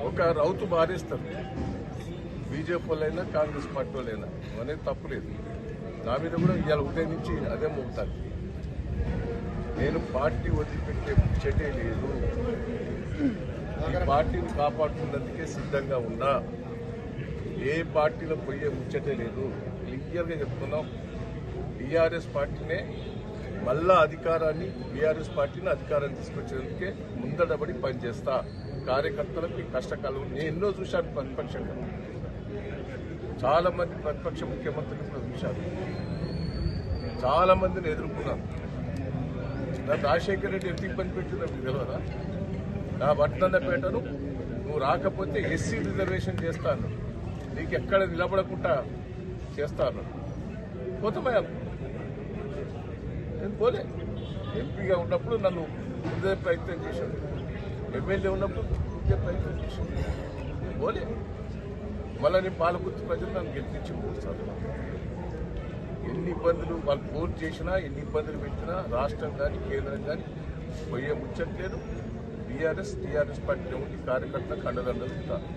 ఒక రౌతు మారేస్తారు బీజేపీ వాళ్ళైనా కాంగ్రెస్ పార్టీ వాళ్ళైనా అనేది తప్పులేదు. నా మీద కూడా ఇవాళ ఉదయం నుంచి అదే మోగుతాను. నేను పార్టీ వదిలిపెట్టే ముచ్చటే లేదు. ఈ పార్టీని కాపాడుతున్నందుకే సిద్ధంగా ఉన్నా. ఏ పార్టీలో పోయే ముచ్చటే లేదు. క్లియర్గా చెప్తున్నాం. టీఆర్ఎస్ పార్టీనే మళ్ళా అధికారాన్ని బీఆర్ఎస్ పార్టీని అధికారాన్ని తీసుకొచ్చేందుకే ముందడబడి పనిచేస్తా. కార్యకర్తలకు ఈ కష్టకాలం నేను ఎన్నో చూశాను. ప్రతిపక్షంగా చాలా మంది ప్రతిపక్ష ముఖ్యమంత్రులు కూడా చూశాను. చాలా మందిని ఎదుర్కొన్నాను. నన్ను రాజశేఖర రెడ్డి ఎంత ఇబ్బంది పెట్టిందో మీకు తెలియదా? నా బట్టన్నపేటను నువ్వు రాకపోతే ఎస్సీ రిజర్వేషన్ చేస్తాను, నీకు ఎక్కడ నిలబడకుండా చేస్తాను. పోతామయ్యా, నేను పోలే. ఎంపీగా ఉన్నప్పుడు నన్ను ఉద్యోగ ప్రయత్నం చేశాను, ఎమ్మెల్యే ఉన్నప్పుడు ఉద్యోగ ప్రయత్నం చేశాను, నేను పోలే. మళ్ళీ నేను పాలకుర్తి ప్రజలు నన్ను గెలిపించి 3 సార్లు. ఎన్ని ఇబ్బందులు వాళ్ళు ఫోన్ చేసినా, ఎన్ని ఇబ్బందులు పెట్టినా రాష్ట్రం కానీ కేంద్రం కానీ పోయే ముచ్చట్లేదు. టీఆర్ఎస్ పార్టీలో ఉండి కార్యకర్తలకు అండదండలు ఉంటారు.